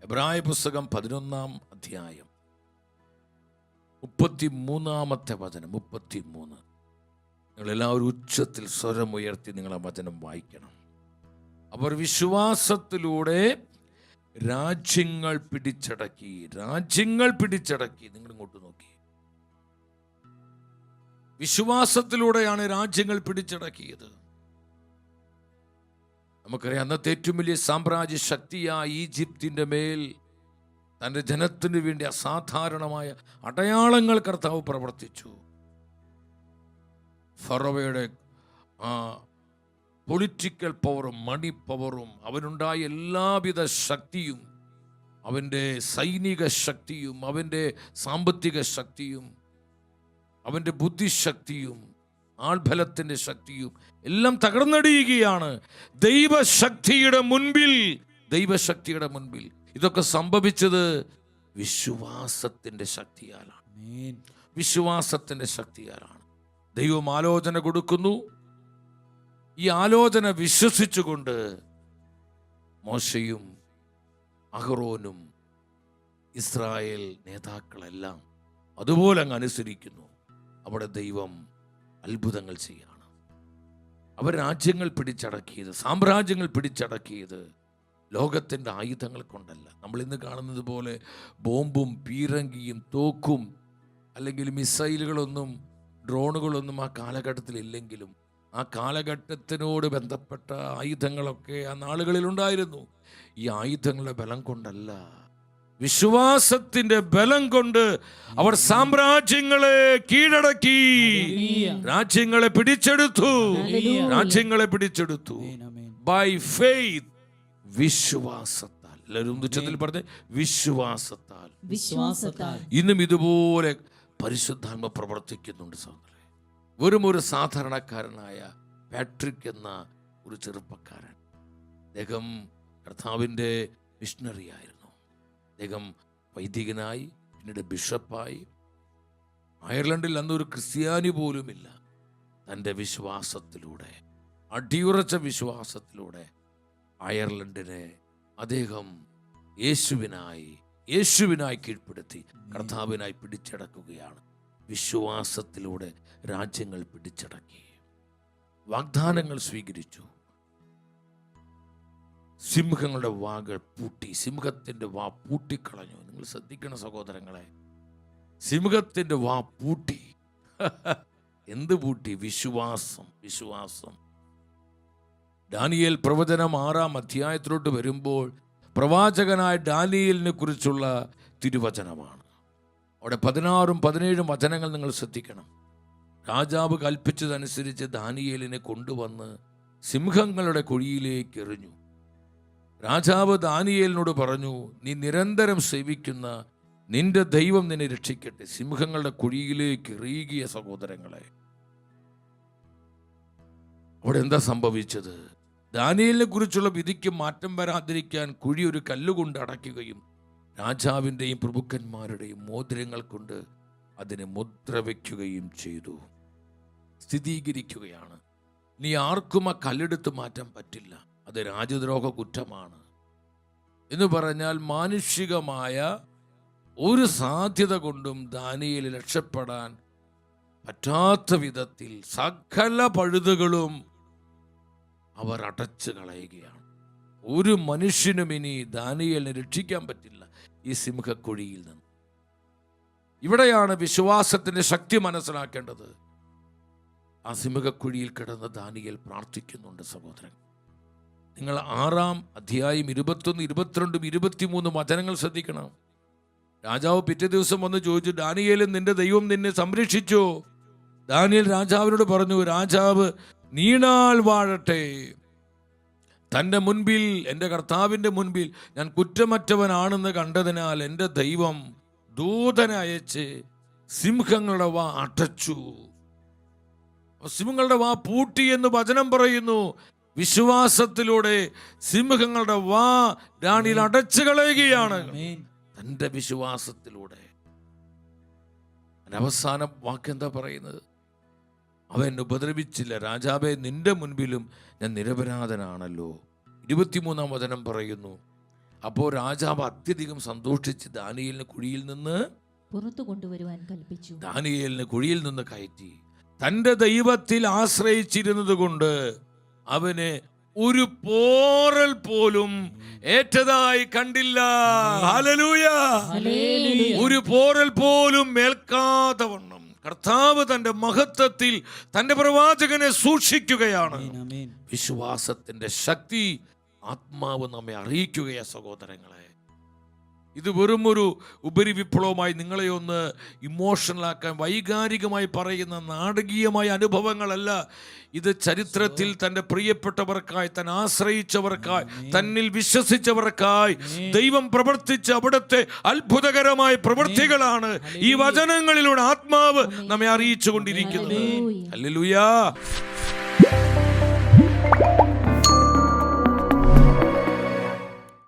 എബ്രായ പുസ്തകം 11-ാം അധ്യായം 33-ാമത്തെ വചനം. 33. നിങ്ങളെല്ലാവരും ഉച്ചത്തിൽ സ്വരമുയർത്തി നിങ്ങളെ വചനം വായിക്കണം. അവർ വിശ്വാസത്തിലൂടെ രാജ്യങ്ങൾ പിടിച്ചടക്കി. നിങ്ങൾ ഇങ്ങോട്ട് നോക്കി. വിശ്വാസത്തിലൂടെയാണ് രാജ്യങ്ങൾ പിടിച്ചടക്കിയത്. നമുക്കറിയാം, അന്നത്തെ ഏറ്റവും വലിയ സാമ്രാജ്യ ശക്തിയായ ഈജിപ്തിൻ്റെ മേൽ തൻ്റെ ജനത്തിനു വേണ്ടി അസാധാരണമായ അടയാളങ്ങൾ കർത്താവ് പ്രവർത്തിച്ചു. ഫറോവയുടെ പൊളിറ്റിക്കൽ പവറും മണി പവറും അവനുണ്ടായ എല്ലാവിധ ശക്തിയും, അവൻ്റെ സൈനിക ശക്തിയും അവൻ്റെ സാമ്പത്തിക ശക്തിയും അവൻ്റെ ബുദ്ധിശക്തിയും ആൾബലത്തിൻ്റെ ശക്തിയും എല്ലാം തകർന്നടിയുകയാണ് ദൈവശക്തിയുടെ മുൻപിൽ. ഇതൊക്കെ സംഭവിച്ചത് വിശ്വാസത്തിൻ്റെ ശക്തിയാലാണ്. ദൈവം ആലോചന കൊടുക്കുന്നു. ഈ ആലോചന വിശ്വസിച്ചുകൊണ്ട് മോശയും അഹ്റോനും ഇസ്രായേൽ നേതാക്കളെല്ലാം അതുപോലെ അങ്ങ് അനുസരിക്കുന്നു. അവിടെ ദൈവം അത്ഭുതങ്ങൾ ചെയ്യാണ്. അവർ രാജ്യങ്ങൾ പിടിച്ചടക്കിയത്, സാമ്രാജ്യങ്ങൾ പിടിച്ചടക്കിയത് ലോകത്തിൻ്റെ ആയുധങ്ങൾ കൊണ്ടല്ല. നമ്മൾ ഇന്ന് കാണുന്നത് പോലെ ബോംബും പീരങ്കിയും തോക്കും അല്ലെങ്കിൽ മിസൈലുകളൊന്നും ഡ്രോണുകളൊന്നും ആ കാലഘട്ടത്തിൽ ഇല്ലെങ്കിലും ആ കാലഘട്ടത്തിനോട് ബന്ധപ്പെട്ട ആയുധങ്ങളൊക്കെ ആ നാളുകളിൽ ഉണ്ടായിരുന്നു. ഈ ആയുധങ്ങളുടെ ബലം കൊണ്ടല്ല, വിശ്വാസത്തിന്റെ ബലം കൊണ്ട് അവർ സാമ്രാജ്യങ്ങളെ കീഴടക്കി, രാജ്യങ്ങളെ പിടിച്ചെടുത്തു. ബൈ ഫെയ്ത്ത്, വിശ്വാസത്താൽ. എല്ലാവരും ഉച്ചത്തിൽ പറഞ്ഞ് വിശ്വാസത്താൽ. ഇന്നും ഇതുപോലെ പരിശുദ്ധാത്മ പ്രവർത്തിക്കുന്നുണ്ട് സഹോദരൻ. വെറും ഒരു സാധാരണക്കാരനായ പാട്രിക് എന്ന ഒരു ചെറുപ്പക്കാരൻ, അദ്ദേഹം കർത്താവിൻ്റെ മിഷണറി ആയിരുന്നു. അദ്ദേഹം വൈദികനായി, പിന്നീട് ബിഷപ്പായി. അയർലൻഡിൽ അന്നൊരു ക്രിസ്ത്യാനി പോലുമില്ല. തൻ്റെ വിശ്വാസത്തിലൂടെ, അടിയുറച്ച വിശ്വാസത്തിലൂടെ അയർലൻഡിനെ അദ്ദേഹം യേശുവിനായി കീഴ്പ്പെടുത്തി കർത്താവിനായി പിടിച്ചടക്കുകയാണ്. വിശ്വാസത്തിലൂടെ രാജ്യങ്ങൾ പിടിച്ചടക്കി, വാഗ്ദാനങ്ങൾ സ്വീകരിച്ചു. സിംഹങ്ങളുടെ വാകൾ പൂട്ടി, സിംഹത്തിൻ്റെ വാ പൂട്ടിക്കളഞ്ഞു. നിങ്ങൾ ശ്രദ്ധിക്കണം സഹോദരങ്ങളെ, സിംഹത്തിൻ്റെ വാ പൂട്ടി. എന്ത് പൂട്ടി? വിശ്വാസം. ദാനിയേൽ പ്രവചനം 6-ാം അധ്യായത്തിലോട്ട് വരുമ്പോൾ പ്രവാചകനായ ദാനിയേലിനെ കുറിച്ചുള്ള തിരുവചനമാണ്. അവിടെ 16-ഉം 17-ഉം വചനങ്ങൾ നിങ്ങൾ ശ്രദ്ധിക്കണം. രാജാവ് കൽപ്പിച്ചതനുസരിച്ച് ദാനിയേലിനെ കൊണ്ടുവന്ന് സിംഹങ്ങളുടെ കുഴിയിലേക്ക് എറിഞ്ഞു. രാജാവ് ദാനിയേലിനോട് പറഞ്ഞു, നീ നിരന്തരം സേവിക്കുന്ന നിന്റെ ദൈവം നിന്നെ രക്ഷിക്കട്ടെ. സിംഹങ്ങളുടെ കുഴിയിലേക്ക് എറിയുക സഹോദരങ്ങളെ. അവിടെ എന്താ സംഭവിച്ചത്? ദാനിയേലിനെ കുറിച്ചുള്ള വിധിക്ക് മാറ്റം വരാതിരിക്കാൻ കുഴി ഒരു കല്ലുകൊണ്ട് അടയ്ക്കുകയും രാജാവിൻ്റെയും പ്രഭുക്കന്മാരുടെയും മോതിരങ്ങൾ കൊണ്ട് അതിനെ മുദ്ര വയ്ക്കുകയും ചെയ്തു. സ്ഥിരീകരിക്കുകയാണ്, നീ ആർക്കും ആ കല്ലെടുത്ത് മാറ്റാൻ പറ്റില്ല, അത് രാജ്യദ്രോഹ കുറ്റമാണ് എന്ന് പറഞ്ഞാൽ മാനുഷികമായ ഒരു സാധ്യത കൊണ്ടും ദാനിയേൽ രക്ഷപ്പെടാൻ പറ്റാത്ത വിധത്തിൽ സകല പഴുതുകളും അവർ അടച്ചു കളയുകയാണ്. ഒരു മനുഷ്യനും ഇനി ദാനിയേലിനെ രക്ഷിക്കാൻ പറ്റില്ല ഈ സിംഹക്കുഴിയിൽ നിന്ന്. ഇവിടെയാണ് വിശ്വാസത്തിന്റെ ശക്തി മനസ്സിലാക്കേണ്ടത്. ആ സിംഹക്കുഴിയിൽ കിടന്ന് ദാനിയേൽ പ്രാർത്ഥിക്കുന്നുണ്ട് സഹോദരൻ. നിങ്ങൾ 6-ാം അധ്യായം 21, 22, 23 വചനങ്ങൾ ശ്രദ്ധിക്കണം. രാജാവ് പിറ്റേ ദിവസം വന്ന് ചോദിച്ചു, ദാനിയേലും നിന്റെ ദൈവം നിന്നെ സംരക്ഷിച്ചോ? ദാനിയേൽ രാജാവിനോട് പറഞ്ഞു, രാജാവ് നീണാൾ വാഴട്ടെ. തൻ്റെ മുൻപിൽ, എൻ്റെ കർത്താവിൻ്റെ മുൻപിൽ ഞാൻ കുറ്റമറ്റവനാണെന്ന് കണ്ടതിനാൽ എൻ്റെ ദൈവം ദൂതനെ അയച്ച് സിംഹങ്ങളുടെ വാ അടച്ചു. സിംഹങ്ങളുടെ വാ പൂട്ടി എന്ന് വചനം പറയുന്നു. വിശ്വാസത്തിലൂടെ സിംഹങ്ങളുടെ വാ ദാനിയേൽ അടച്ചു കളയുകയാണ്. തൻ്റെ വിശ്വാസത്തിലൂടെ. അവസാന വാക്ക് എന്താ പറയുന്നത്? അവൻ ഉപദ്രവിച്ചില്ല. രാജാവേ, നിന്റെ മുൻപിലും ഞാൻ നിരപരാധനാണല്ലോ. 23-ാം വചനം പറയുന്നു, അപ്പോൾ രാജാവ് അത്യധികം സന്തോഷിച്ച് ദാനിയേലിനെ കുഴിയിൽ നിന്ന് പുറത്തു കൊണ്ടുവരുവാൻ കൽപ്പിച്ചു. ദാനിയേലിനെ കുഴിയിൽ നിന്ന് കയറ്റി. തന്റെ ദൈവത്തിൽ ആശ്രയിച്ചിരുന്നത് കൊണ്ട് അവന് ഒരു പോറൽ പോലും ഏറ്റതായി കണ്ടില്ല. ഹല്ലേലൂയ. ഒരു പോറൽ പോലും ഏൽക്കാതെ വണ്ണം കർത്താവ് തന്റെ മഹത്വത്തിൽ തന്റെ പ്രവാചകനെ സൂക്ഷിക്കുകയാണ്. വിശ്വാസത്തിന്റെ ശക്തി ആത്മാവ് നമ്മെ അറിയിക്കുകയാ സഹോദരങ്ങളെ. ഇത് വെറും ഒരു ഉപരിവിപ്ലവമായി നിങ്ങളെ ഒന്ന് ഇമോഷണലാക്കാൻ വൈകാരികമായി പറയുന്ന നാടകീയമായ അനുഭവങ്ങളല്ല. ഇത് ചരിത്രത്തിൽ തൻ്റെ പ്രിയപ്പെട്ടവർക്കായി, താൻ ആശ്രയിച്ചവർക്കായി, തന്നിൽ വിശ്വസിച്ചവർക്കായി ദൈവം പ്രവർത്തിച്ച അവിടുത്തെ അത്ഭുതകരമായ പ്രവൃത്തികളാണ് ഈ വചനങ്ങളിലൂടെ ആത്മാവ് നമ്മെ അറിയിച്ചു കൊണ്ടിരിക്കുന്നത്. ഹല്ലേലൂയ.